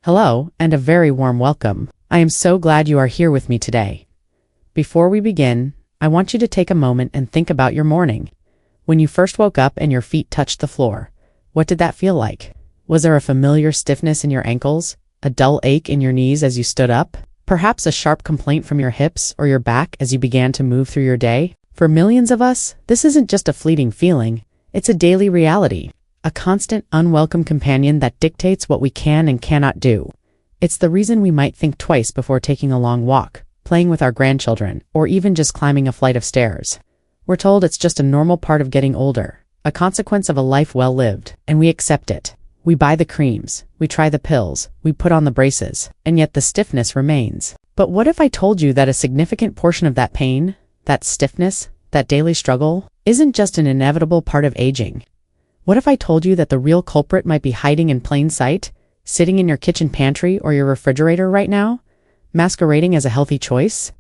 Hello, and a very warm welcome. I am so glad you are here with me today. Before we begin, I want you to take a moment and think about your morning. When you first woke up and your feet touched the floor, what did that feel like? Was there a familiar stiffness in your ankles? A dull ache in your knees as you stood up? Perhaps a sharp complaint from your hips or your back as you began to move through your day? For millions of us, this isn't just a fleeting feeling, it's a daily reality. A constant, unwelcome companion that dictates what we can and cannot do. It's the reason we might think twice before taking a long walk, playing with our grandchildren, or even just climbing a flight of stairs. We're told it's just a normal part of getting older, a consequence of a life well lived, and we accept it. We buy the creams, we try the pills, we put on the braces, and yet the stiffness remains. But what if I told you that a significant portion of that pain, that stiffness, that daily struggle, isn't just an inevitable part of aging? What if I told you that the real culprit might be hiding in plain sight, sitting in your kitchen pantry or your refrigerator right now, masquerading as a healthy choice?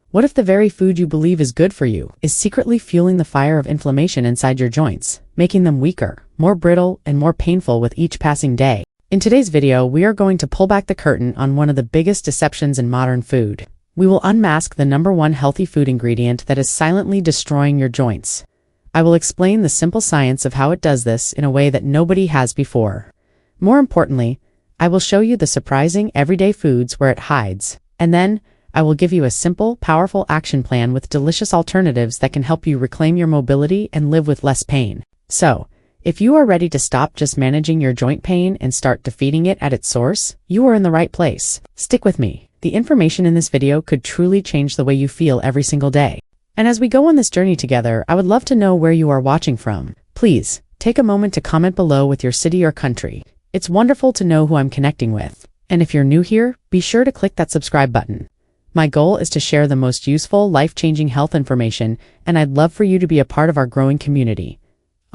What if the very food you believe is good for you is secretly fueling the fire of inflammation inside your joints, making them weaker, more brittle, and more painful with each passing day? In today's video, we are going to pull back the curtain on one of the biggest deceptions in modern food. We will unmask the #1 healthy food ingredient that is silently destroying your joints. I will explain the simple science of how it does this in a way that nobody has before. More importantly, I will show you the surprising everyday foods where it hides, and then I will give you a simple, powerful action plan with delicious alternatives that can help you reclaim your mobility and live with less pain. So, if you are ready to stop just managing your joint pain and start defeating it at its source, you are in the right place. Stick with me. The information in this video could truly change the way you feel every single day. And as we go on this journey together, I would love to know where you are watching from. Please, take a moment to comment below with your city or country. It's wonderful to know who I'm connecting with. And if you're new here, be sure to click that subscribe button. My goal is to share the most useful, life-changing health information, and I'd love for you to be a part of our growing community.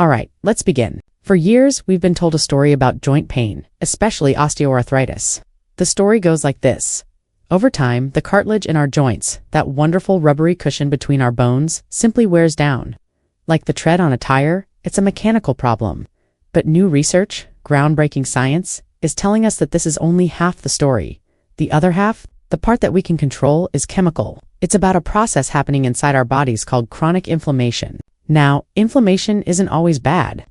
Alright, let's begin. For years, we've been told a story about joint pain, especially osteoarthritis. The story goes like this. Over time, the cartilage in our joints, that wonderful rubbery cushion between our bones, simply wears down. Like the tread on a tire, it's a mechanical problem. But new research, groundbreaking science, is telling us that this is only half the story. The other half, the part that we can control, is chemical. It's about a process happening inside our bodies called chronic inflammation. Now, inflammation isn't always bad.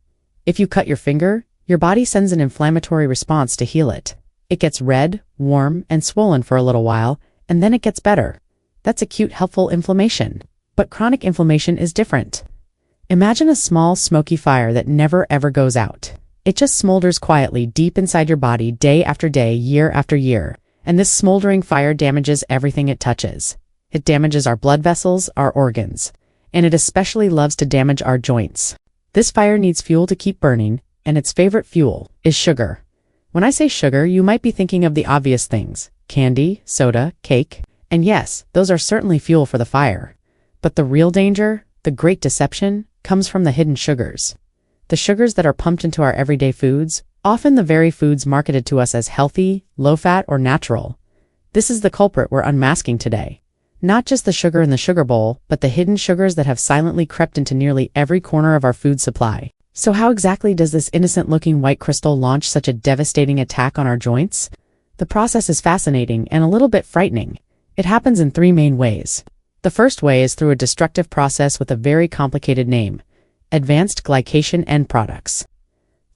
If you cut your finger, your body sends an inflammatory response to heal it. It gets red, warm, and swollen for a little while, and then it gets better. That's acute helpful inflammation. But chronic inflammation is different. Imagine a small, smoky fire that never ever goes out. It just smolders quietly deep inside your body day after day, year after year. And this smoldering fire damages everything it touches. It damages our blood vessels, our organs. And it especially loves to damage our joints. This fire needs fuel to keep burning, and its favorite fuel is sugar. When I say sugar, you might be thinking of the obvious things: candy, soda, cake. And yes, those are certainly fuel for the fire. But the real danger, the great deception, comes from the hidden sugars. The sugars that are pumped into our everyday foods, often the very foods marketed to us as healthy, low-fat, or natural. This is the culprit we're unmasking today. Not just the sugar in the sugar bowl, but the hidden sugars that have silently crept into nearly every corner of our food supply. So how exactly does this innocent-looking white crystal launch such a devastating attack on our joints? The process is fascinating and a little bit frightening. It happens in 3 main ways. The first way is through a destructive process with a very complicated name: advanced glycation end products.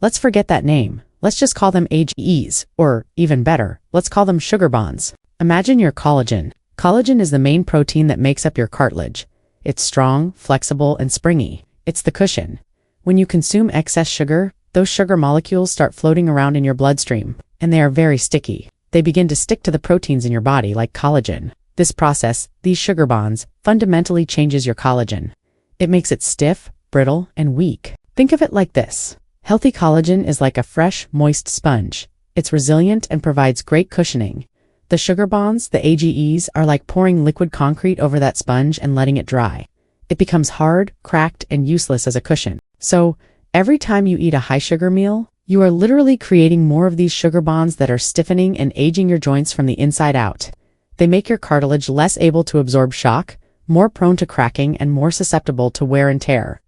Let's forget that name. Let's just call them AGEs, or even better, let's call them sugar bonds. Imagine your collagen. Collagen is the main protein that makes up your cartilage. It's strong, flexible, and springy. It's the cushion. When you consume excess sugar, those sugar molecules start floating around in your bloodstream, and they are very sticky. They begin to stick to the proteins in your body like collagen. This process, these sugar bonds, fundamentally changes your collagen. It makes it stiff, brittle, and weak. Think of it like this. Healthy collagen is like a fresh, moist sponge. It's resilient and provides great cushioning. The sugar bonds, the AGEs, are like pouring liquid concrete over that sponge and letting it dry. It becomes hard, cracked, and useless as a cushion. So, every time you eat a high-sugar meal, you are literally creating more of these sugar bonds that are stiffening and aging your joints from the inside out. They make your cartilage less able to absorb shock, more prone to cracking, and more susceptible to wear and tear.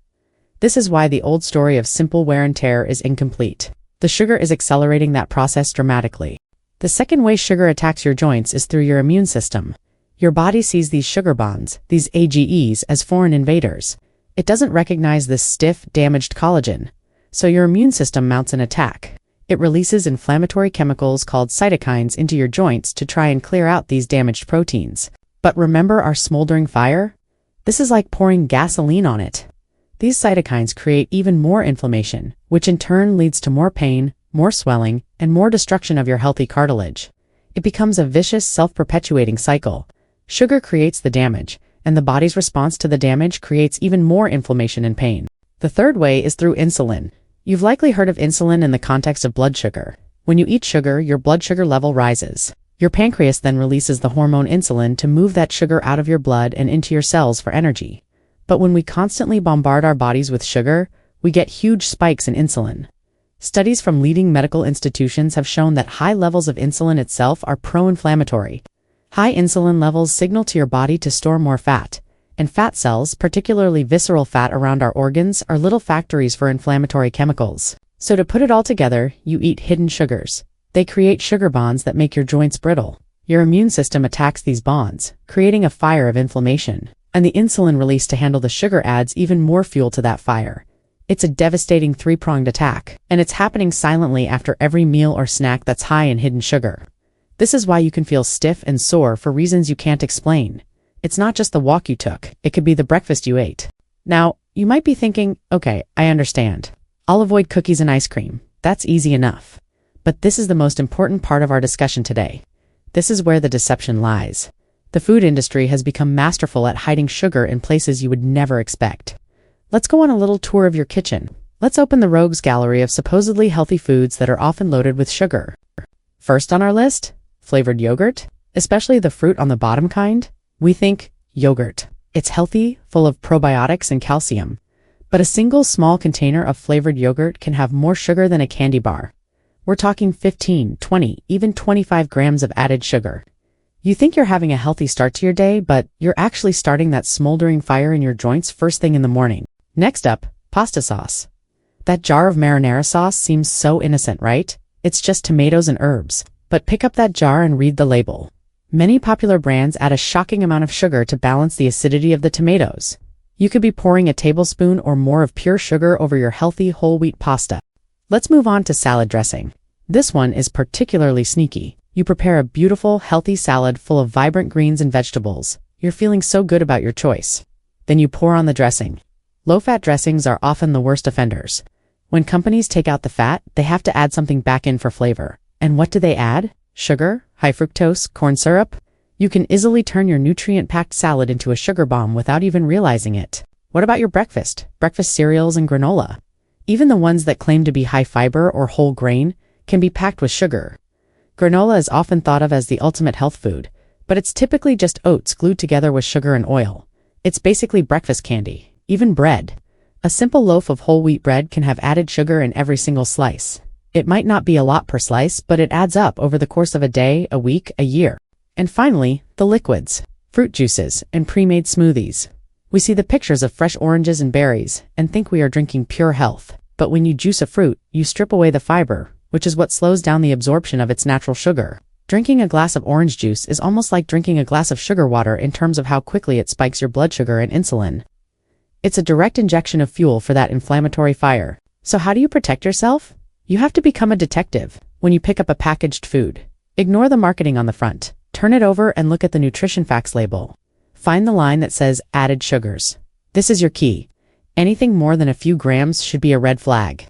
This is why the old story of simple wear and tear is incomplete. The sugar is accelerating that process dramatically. The second way sugar attacks your joints is through your immune system. Your body sees these sugar bonds, these AGEs, as foreign invaders. It doesn't recognize this stiff, damaged collagen. So your immune system mounts an attack. It releases inflammatory chemicals called cytokines into your joints to try and clear out these damaged proteins. But remember our smoldering fire? This is like pouring gasoline on it. These cytokines create even more inflammation, which in turn leads to more pain, more swelling, and more destruction of your healthy cartilage. It becomes a vicious, self-perpetuating cycle. Sugar creates the damage, and the body's response to the damage creates even more inflammation and pain. The third way is through insulin. You've likely heard of insulin in the context of blood sugar. When you eat sugar, your blood sugar level rises. Your pancreas then releases the hormone insulin to move that sugar out of your blood and into your cells for energy. But when we constantly bombard our bodies with sugar, we get huge spikes in insulin. Studies from leading medical institutions have shown that high levels of insulin itself are pro-inflammatory. High insulin levels signal to your body to store more fat, and fat cells, particularly visceral fat around our organs, are little factories for inflammatory chemicals. So to put it all together, you eat hidden sugars. They create sugar bonds that make your joints brittle. Your immune system attacks these bonds, creating a fire of inflammation. And the insulin released to handle the sugar adds even more fuel to that fire. It's a devastating three-pronged attack, and it's happening silently after every meal or snack that's high in hidden sugar. This is why you can feel stiff and sore for reasons you can't explain. It's not just the walk you took, it could be the breakfast you ate. Now, you might be thinking, okay, I understand. I'll avoid cookies and ice cream. That's easy enough. But this is the most important part of our discussion today. This is where the deception lies. The food industry has become masterful at hiding sugar in places you would never expect. Let's go on a little tour of your kitchen. Let's open the rogues gallery of supposedly healthy foods that are often loaded with sugar. First on our list, flavored yogurt, especially the fruit on the bottom kind. We think, yogurt. It's healthy, full of probiotics and calcium. But a single small container of flavored yogurt can have more sugar than a candy bar. We're talking 15, 20, even 25 grams of added sugar. You think you're having a healthy start to your day, but you're actually starting that smoldering fire in your joints first thing in the morning. Next up, pasta sauce. That jar of marinara sauce seems so innocent, right? It's just tomatoes and herbs. But pick up that jar and read the label. Many popular brands add a shocking amount of sugar to balance the acidity of the tomatoes. You could be pouring a tablespoon or more of pure sugar over your healthy whole wheat pasta. Let's move on to salad dressing. This one is particularly sneaky. You prepare a beautiful, healthy salad full of vibrant greens and vegetables. You're feeling so good about your choice. Then you pour on the dressing. Low-fat dressings are often the worst offenders. When companies take out the fat, they have to add something back in for flavor. And what do they add? Sugar, high fructose, corn syrup? You can easily turn your nutrient-packed salad into a sugar bomb without even realizing it. What about your breakfast? Breakfast cereals and granola. Even the ones that claim to be high fiber or whole grain can be packed with sugar. Granola is often thought of as the ultimate health food, but it's typically just oats glued together with sugar and oil. It's basically breakfast candy. Even bread. A simple loaf of whole wheat bread can have added sugar in every single slice. It might not be a lot per slice, but it adds up over the course of a day, a week, a year. And finally, the liquids, fruit juices, and pre-made smoothies. We see the pictures of fresh oranges and berries and think we are drinking pure health. But when you juice a fruit, you strip away the fiber, which is what slows down the absorption of its natural sugar. Drinking a glass of orange juice is almost like drinking a glass of sugar water in terms of how quickly it spikes your blood sugar and insulin. It's a direct injection of fuel for that inflammatory fire. So how do you protect yourself? You have to become a detective when you pick up a packaged food. Ignore the marketing on the front. Turn it over and look at the nutrition facts label. Find the line that says added sugars. This is your key. Anything more than a few grams should be a red flag.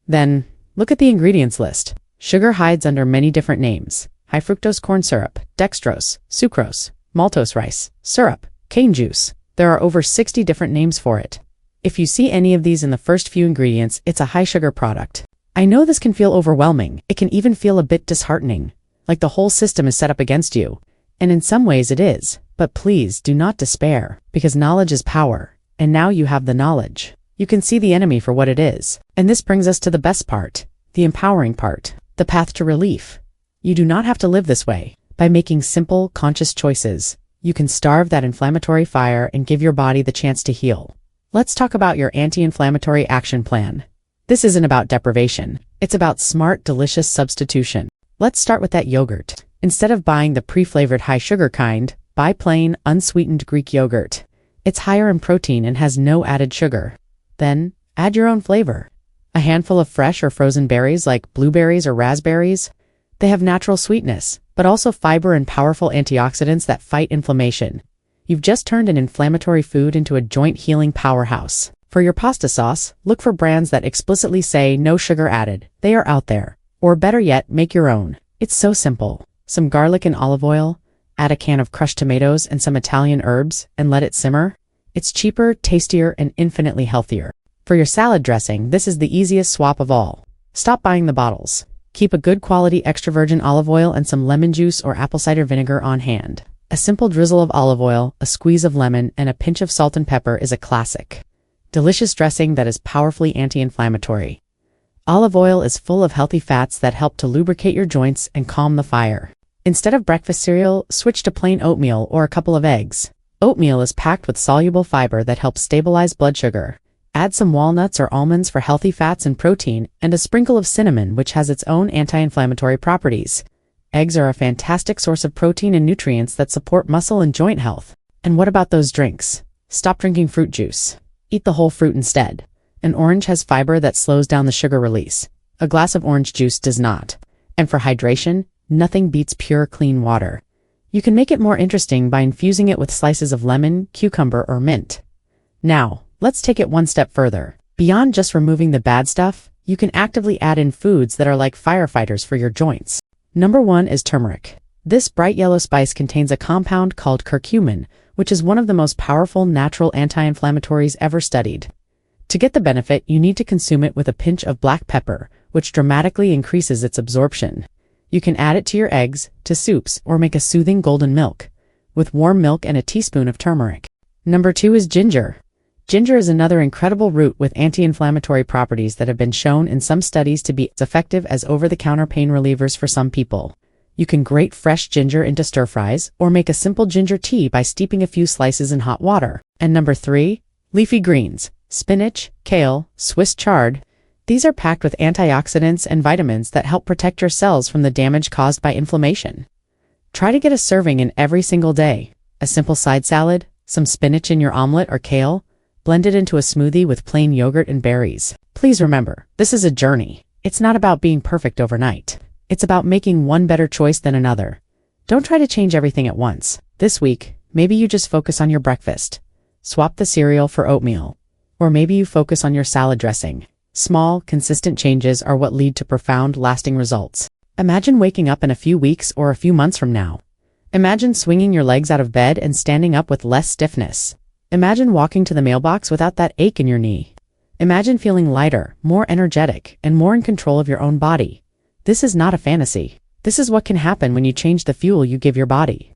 Then, look at the ingredients list. Sugar hides under many different names. High fructose corn syrup, dextrose, sucrose, maltose rice, syrup, cane juice. There are over 60 different names for it. If you see any of these in the first few ingredients, it's a high sugar product. I know this can feel overwhelming. It can even feel a bit disheartening, like the whole system is set up against you. And in some ways it is. But please do not despair, because knowledge is power. And now you have the knowledge. You can see the enemy for what it is. And this brings us to the best part, the empowering part, the path to relief. You do not have to live this way. By making simple, conscious choices, you can starve that inflammatory fire and give your body the chance to heal. Let's talk about your anti-inflammatory action plan. This isn't about deprivation. It's about smart, delicious substitution. Let's start with that yogurt. Instead of buying the pre-flavored high-sugar kind, buy plain, unsweetened Greek yogurt. It's higher in protein and has no added sugar. Then, add your own flavor. A handful of fresh or frozen berries like blueberries or raspberries. They have natural sweetness, but also fiber and powerful antioxidants that fight inflammation. You've just turned an inflammatory food into a joint-healing powerhouse. For your pasta sauce, look for brands that explicitly say no sugar added. They are out there. Or better yet, make your own. It's so simple. Some garlic and olive oil, add a can of crushed tomatoes and some Italian herbs, and let it simmer. It's cheaper, tastier, and infinitely healthier. For your salad dressing, this is the easiest swap of all. Stop buying the bottles. Keep a good quality extra virgin olive oil and some lemon juice or apple cider vinegar on hand. A simple drizzle of olive oil, a squeeze of lemon, and a pinch of salt and pepper is a classic. Delicious dressing that is powerfully anti-inflammatory. Olive oil is full of healthy fats that help to lubricate your joints and calm the fire. Instead of breakfast cereal, switch to plain oatmeal or a couple of eggs. Oatmeal is packed with soluble fiber that helps stabilize blood sugar. Add some walnuts or almonds for healthy fats and protein, and a sprinkle of cinnamon, which has its own anti-inflammatory properties. Eggs are a fantastic source of protein and nutrients that support muscle and joint health. And what about those drinks? Stop drinking fruit juice. Eat the whole fruit instead. An orange has fiber that slows down the sugar release. A glass of orange juice does not. And for hydration, nothing beats pure, clean water. You can make it more interesting by infusing it with slices of lemon, cucumber, or mint. Now, let's take it one step further. Beyond just removing the bad stuff, you can actively add in foods that are like firefighters for your joints. Number 1 is turmeric. This bright yellow spice contains a compound called curcumin, which is one of the most powerful natural anti-inflammatories ever studied. To get the benefit, you need to consume it with a pinch of black pepper, which dramatically increases its absorption. You can add it to your eggs, to soups, or make a soothing golden milk, with warm milk and a teaspoon of turmeric. Number 2 is ginger. Ginger is another incredible root with anti-inflammatory properties that have been shown in some studies to be as effective as over-the-counter pain relievers for some people. You can grate fresh ginger into stir-fries, or make a simple ginger tea by steeping a few slices in hot water. And number 3, leafy greens. Spinach, kale, Swiss chard. These are packed with antioxidants and vitamins that help protect your cells from the damage caused by inflammation. Try to get a serving in every single day. A simple side salad, some spinach in your omelet or kale, blend it into a smoothie with plain yogurt and berries. Please remember, this is a journey. It's not about being perfect overnight. It's about making one better choice than another. Don't try to change everything at once. This week, maybe you just focus on your breakfast. Swap the cereal for oatmeal. Or maybe you focus on your salad dressing. Small, consistent changes are what lead to profound, lasting results. Imagine waking up in a few weeks or a few months from now. Imagine swinging your legs out of bed and standing up with less stiffness. Imagine walking to the mailbox without that ache in your knee. Imagine feeling lighter, more energetic, and more in control of your own body. This is not a fantasy. This is what can happen when you change the fuel you give your body.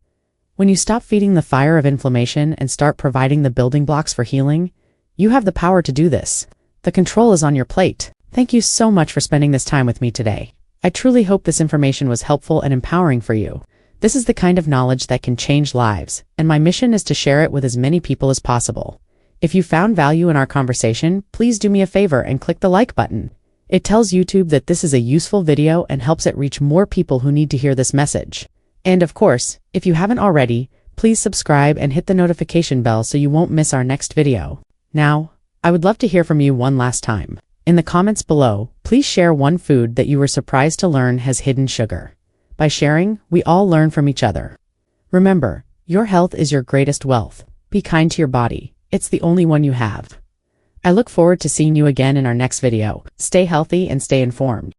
When you stop feeding the fire of inflammation and start providing the building blocks for healing, you have the power to do this. The control is on your plate. Thank you so much for spending this time with me today. I truly hope this information was helpful and empowering for you. This is the kind of knowledge that can change lives, and my mission is to share it with as many people as possible. If you found value in our conversation, please do me a favor and click the like button. It tells YouTube that this is a useful video and helps it reach more people who need to hear this message. And of course, if you haven't already, please subscribe and hit the notification bell so you won't miss our next video. Now, I would love to hear from you one last time. In the comments below, please share one food that you were surprised to learn has hidden sugar. By sharing, we all learn from each other. Remember, your health is your greatest wealth. Be kind to your body. It's the only one you have. I look forward to seeing you again in our next video. Stay healthy and stay informed.